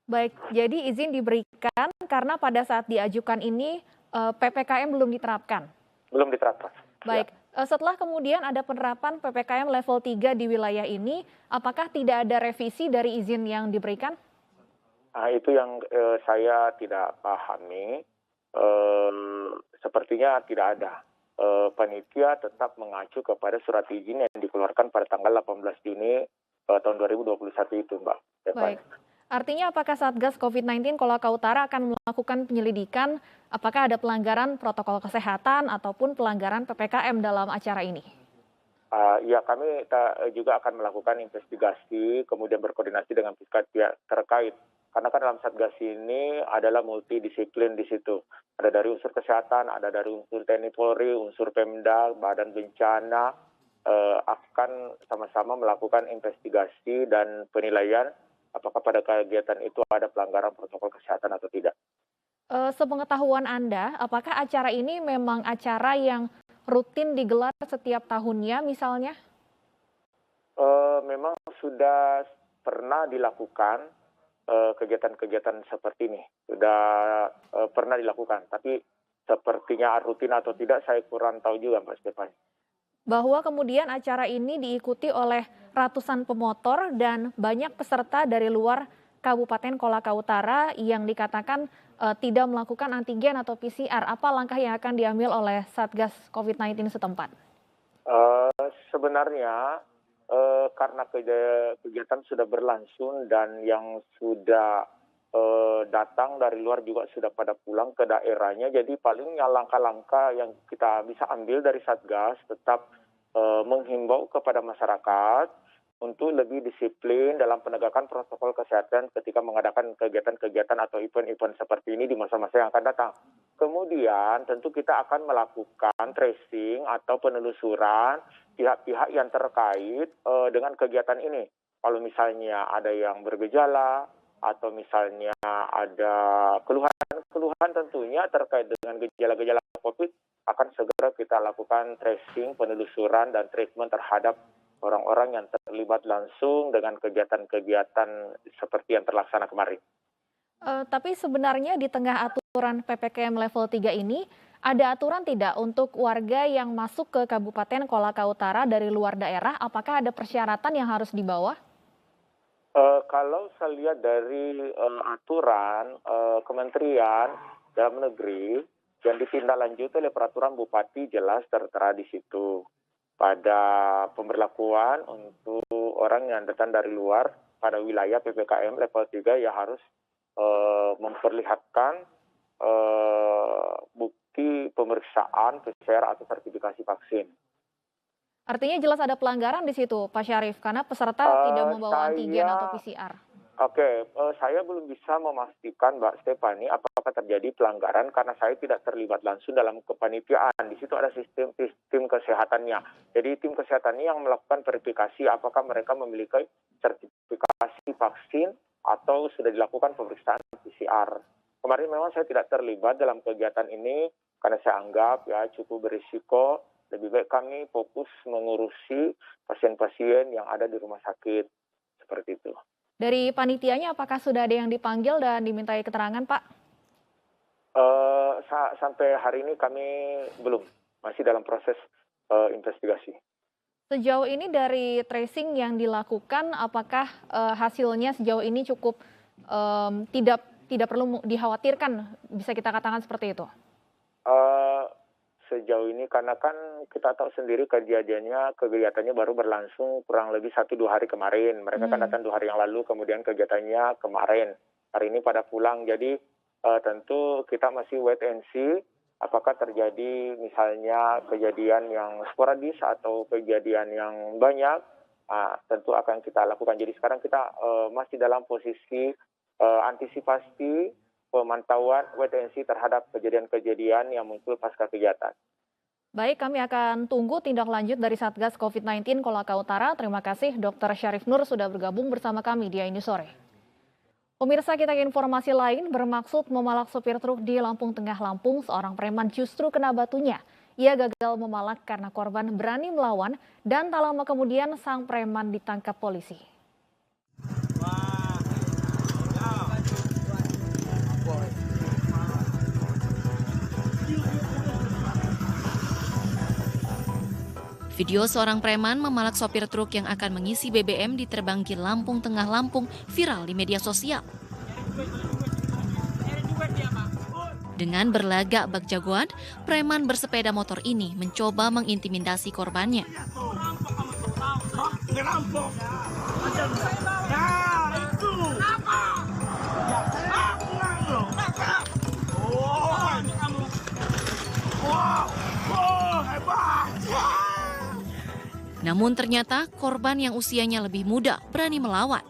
Baik, jadi izin diberikan karena pada saat diajukan ini PPKM belum diterapkan. Belum diterapkan. Baik, setelah kemudian ada penerapan PPKM level 3 di wilayah ini, apakah tidak ada revisi dari izin yang diberikan? Nah, itu yang saya tidak pahami. Sepertinya tidak ada. Panitia tetap mengacu kepada surat izin yang dikeluarkan pada tanggal 18 Juni tahun 2021 itu, Mbak. Baik. Artinya apakah Satgas COVID-19 Kolaka Utara akan melakukan penyelidikan apakah ada pelanggaran protokol kesehatan ataupun pelanggaran PPKM dalam acara ini? Ya, kami juga akan melakukan investigasi, kemudian berkoordinasi dengan pihak terkait. Karena kan dalam Satgas ini adalah multidisiplin di situ. Ada dari unsur kesehatan, ada dari unsur TNI Polri, unsur Pemda, Badan Bencana, akan sama-sama melakukan investigasi dan penilaian apakah pada kegiatan itu ada pelanggaran protokol kesehatan atau tidak. Sepengetahuan Anda, apakah acara ini memang acara yang rutin digelar setiap tahunnya misalnya? Memang sudah pernah dilakukan kegiatan-kegiatan seperti ini. Sudah pernah dilakukan, tapi sepertinya rutin atau tidak saya kurang tahu juga, Mbak Stefani. Bahwa kemudian acara ini diikuti oleh ratusan pemotor dan banyak peserta dari luar Kabupaten Kolaka Utara yang dikatakan tidak melakukan antigen atau PCR. Apa langkah yang akan diambil oleh Satgas COVID-19 setempat? Sebenarnya karena kegiatan sudah berlangsung dan yang sudah datang dari luar juga sudah pada pulang ke daerahnya, jadi palingnya langkah-langkah yang kita bisa ambil dari Satgas tetap menghimbau kepada masyarakat untuk lebih disiplin dalam penegakan protokol kesehatan ketika mengadakan kegiatan-kegiatan atau event-event seperti ini di masa-masa yang akan datang. Kemudian tentu kita akan melakukan tracing atau penelusuran pihak-pihap yang terkait dengan kegiatan ini. Kalau misalnya ada yang bergejala atau misalnya ada keluhan tentunya terkait dengan gejala-gejala COVID, akan segera kita lakukan tracing, penelusuran, dan treatment terhadap orang-orang yang terlibat langsung dengan kegiatan-kegiatan seperti yang terlaksana kemarin. Tapi sebenarnya di tengah aturan PPKM level 3 ini, ada aturan tidak untuk warga yang masuk ke Kabupaten Kolaka Utara dari luar daerah? Apakah ada persyaratan yang harus dibawa? Kalau saya lihat dari aturan Kementerian Dalam Negeri yang ditindaklanjuti oleh peraturan Bupati, jelas tertera di situ pada pemberlakuan untuk orang yang datang dari luar pada wilayah PPKM level 3 ya harus memperlihatkan bukti pemeriksaan PCR atau sertifikasi vaksin. Artinya jelas ada pelanggaran di situ, Pak Syarif, karena peserta tidak membawa antigen atau PCR. Oke, saya belum bisa memastikan, Mbak Stefani, apakah terjadi pelanggaran karena saya tidak terlibat langsung dalam kepanitiaan. Di situ ada sistem kesehatannya. Jadi tim kesehatannya yang melakukan verifikasi apakah mereka memiliki sertifikasi vaksin atau sudah dilakukan pemeriksaan PCR. Kemarin memang saya tidak terlibat dalam kegiatan ini karena saya anggap ya cukup berisiko. Lebih baik kami fokus mengurusi pasien-pasien yang ada di rumah sakit. Seperti itu. Dari panitianya apakah sudah ada yang dipanggil dan dimintai keterangan, Pak? Sampai hari ini kami belum. Masih dalam proses investigasi. Sejauh ini dari tracing yang dilakukan, apakah hasilnya sejauh ini cukup tidak perlu dikhawatirkan, bisa kita katakan seperti itu? Sejauh ini karena kan kita tahu sendiri kegiatannya baru berlangsung kurang lebih 1-2 hari kemarin. Mereka kan datang 2 hari yang lalu, kemudian kegiatannya kemarin. Hari ini pada pulang, jadi tentu kita masih wait and see apakah terjadi misalnya kejadian yang sporadis atau kejadian yang banyak. Tentu akan kita lakukan. Jadi sekarang kita masih dalam posisi antisipasi pemantauan wait and see terhadap kejadian-kejadian yang muncul pasca kegiatan. Baik, kami akan tunggu tindak lanjut dari Satgas COVID-19 Kolaka Utara. Terima kasih Dr. Syarif Nur sudah bergabung bersama kami di Ini Sore. Pemirsa, kita ke informasi lain, bermaksud memalak sopir truk di Lampung Tengah, Lampung, seorang preman justru kena batunya. Ia gagal memalak karena korban berani melawan dan tak lama kemudian sang preman ditangkap polisi. Video seorang preman memalak sopir truk yang akan mengisi BBM di Terbanggi Lampung Tengah Lampung viral di media sosial. Dengan berlagak bak jagoan, preman bersepeda motor ini mencoba mengintimidasi korbannya. Namun ternyata korban yang usianya lebih muda berani melawan.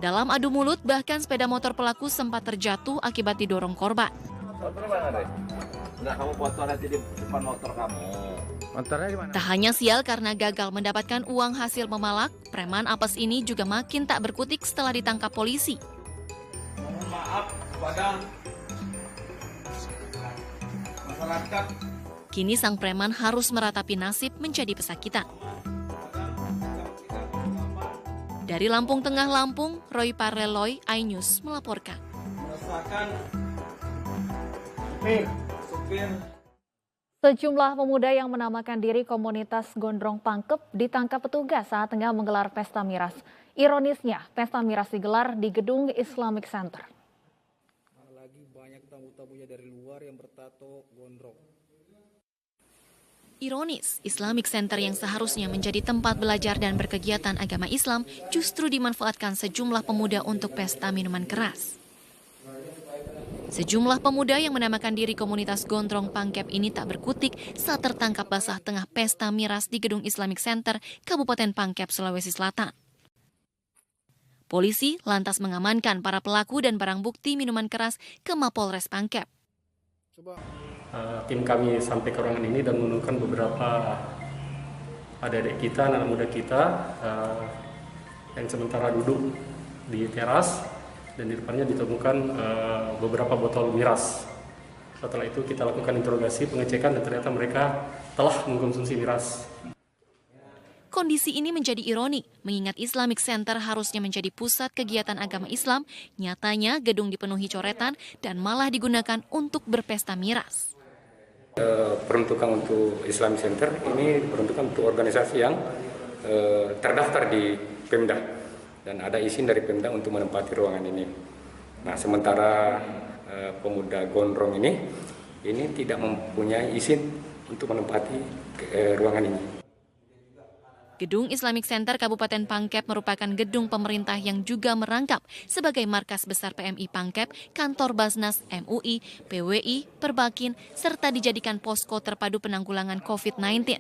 Dalam adu mulut, bahkan sepeda motor pelaku sempat terjatuh akibat didorong korban. Kamu foto nanti di depan motor kamu. Motornya di mana? Tak hanya sial karena gagal mendapatkan uang hasil memalak, preman apes ini juga makin tak berkutik setelah ditangkap polisi. Mohon maaf kepada masyarakat. Kini sang preman harus meratapi nasib menjadi pesakitan. Dari Lampung Tengah Lampung, Roy Parleloy, iNews melaporkan. Merasakan supir. Sejumlah pemuda yang menamakan diri komunitas Gondrong Pangkep ditangkap petugas saat tengah menggelar pesta miras. Ironisnya, pesta miras digelar di gedung Islamic Center. Lagi banyak tamu-tamunya dari luar yang bertato gondrong. Ironis, Islamic Center yang seharusnya menjadi tempat belajar dan berkegiatan agama Islam justru dimanfaatkan sejumlah pemuda untuk pesta minuman keras. Sejumlah pemuda yang menamakan diri komunitas Gondrong Pangkep ini tak berkutik saat tertangkap basah tengah pesta miras di gedung Islamic Center, Kabupaten Pangkep, Sulawesi Selatan. Polisi lantas mengamankan para pelaku dan barang bukti minuman keras ke Mapolres Pangkep. Tim kami sampai ke ruangan ini dan menemukan beberapa adik-adik kita, anak muda kita yang sementara duduk di teras dan di depannya ditemukan beberapa botol miras. Setelah itu kita lakukan interogasi, pengecekan dan ternyata mereka telah mengkonsumsi miras. Kondisi ini menjadi ironi, mengingat Islamic Center harusnya menjadi pusat kegiatan agama Islam, nyatanya gedung dipenuhi coretan dan malah digunakan untuk berpesta miras. Peruntukan untuk Islamic Center ini diperuntukkan untuk organisasi yang terdaftar di Pemda dan ada izin dari Pemda untuk menempati ruangan ini. Nah, sementara pemuda Gondrong ini tidak mempunyai izin untuk menempati ruangan ini. Gedung Islamic Center Kabupaten Pangkep merupakan gedung pemerintah yang juga merangkap sebagai markas besar PMI Pangkep, kantor Basnas, MUI, PWI, Perbakin, serta dijadikan posko terpadu penanggulangan COVID-19.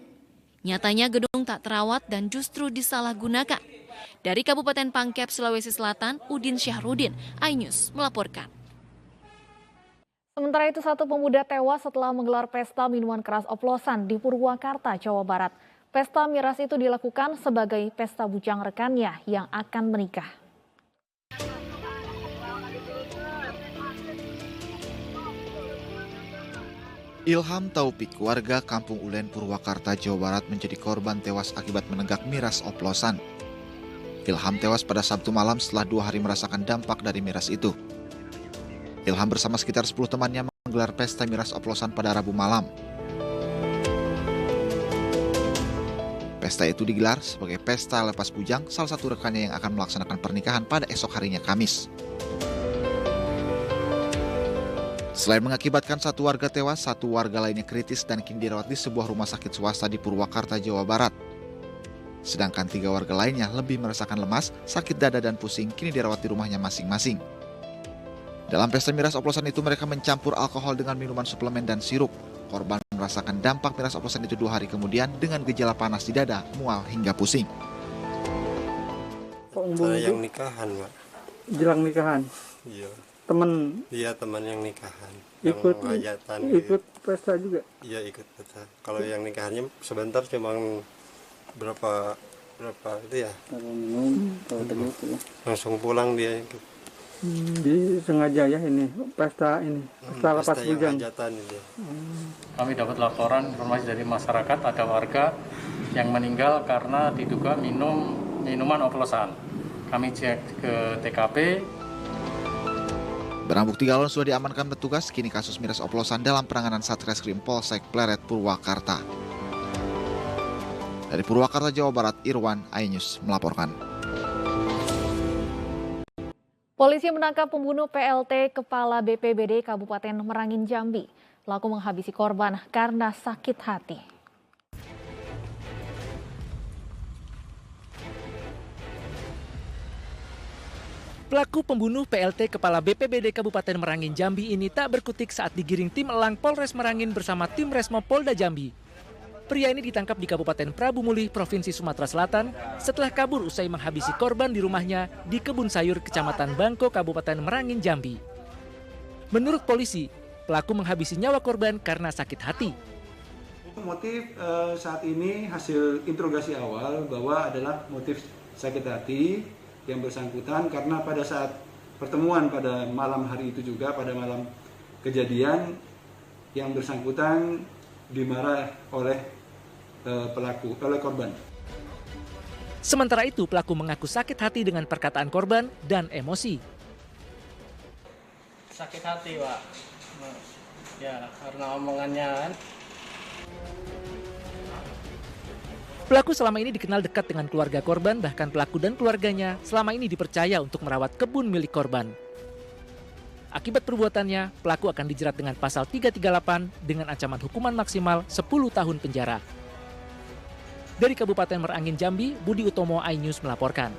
Nyatanya gedung tak terawat dan justru disalahgunakan. Dari Kabupaten Pangkep, Sulawesi Selatan, Udin Syahrudin, iNews melaporkan. Sementara itu, satu pemuda tewas setelah menggelar pesta minuman keras oplosan di Purwakarta, Jawa Barat. Pesta miras itu dilakukan sebagai pesta bujang rekannya yang akan menikah. Ilham Taufik, warga Kampung Ulen, Purwakarta, Jawa Barat menjadi korban tewas akibat menenggak miras oplosan. Ilham tewas pada Sabtu malam setelah 2 hari merasakan dampak dari miras itu. Ilham bersama sekitar 10 temannya menggelar pesta miras oplosan pada Rabu malam. Pesta itu digelar sebagai pesta lepas bujang salah satu rekannya yang akan melaksanakan pernikahan pada esok harinya Kamis. Selain mengakibatkan satu warga tewas, satu warga lainnya kritis dan kini dirawat di sebuah rumah sakit swasta di Purwakarta, Jawa Barat. Sedangkan 3 warga lainnya lebih merasakan lemas, sakit dada dan pusing, kini dirawat di rumahnya masing-masing. Dalam pesta miras oplosan itu mereka mencampur alkohol dengan minuman suplemen dan sirup. Korban merasakan dampak miras oplosan itu 2 hari kemudian dengan gejala panas di dada, mual hingga pusing. Saya yang nikahan, Pak. Jelang nikahan? Iya. Teman? Iya, teman yang nikahan. Ikut hajatan. Ikut pesta juga? Iya, ikut pesta. Kalau yang nikahannya sebentar cuma berapa itu ya? Langsung pulang dia. Disengaja ya ini, pesta ini, pesta lepas bujang. Kami dapat laporan informasi dari masyarakat ada warga yang meninggal karena diduga minum minuman oplosan. Kami cek ke TKP. Barang bukti galon sudah diamankan petugas, kini kasus miras oplosan dalam penanganan Satreskrim Polsek Pleret, Purwakarta. Dari Purwakarta, Jawa Barat, Irwan, iNews melaporkan. Polisi menangkap pembunuh PLT Kepala BPBD Kabupaten Merangin, Jambi. Pelaku menghabisi korban karena sakit hati. Pelaku pembunuh PLT Kepala BPBD Kabupaten Merangin, Jambi ini tak berkutik saat digiring tim elang Polres Merangin bersama tim Resmo Polda Jambi. Pria ini ditangkap di Kabupaten Prabu Mulih, Provinsi Sumatera Selatan setelah kabur usai menghabisi korban di rumahnya di Kebun Sayur, Kecamatan Bangko, Kabupaten Merangin, Jambi. Menurut polisi, pelaku menghabisi nyawa korban karena sakit hati. Motif saat ini hasil interogasi awal bahwa adalah motif sakit hati yang bersangkutan karena pada saat pertemuan pada malam hari itu juga, pada malam kejadian, yang bersangkutan dimarah oleh oleh korban. Sementara itu, pelaku mengaku sakit hati dengan perkataan korban dan emosi. Sakit hati, Pak. Ya, karena omongannya kan. Pelaku selama ini dikenal dekat dengan keluarga korban, bahkan pelaku dan keluarganya selama ini dipercaya untuk merawat kebun milik korban. Akibat perbuatannya, pelaku akan dijerat dengan pasal 338 dengan ancaman hukuman maksimal 10 tahun penjara. Dari Kabupaten Merangin, Jambi, Budi Utomo, iNews melaporkan.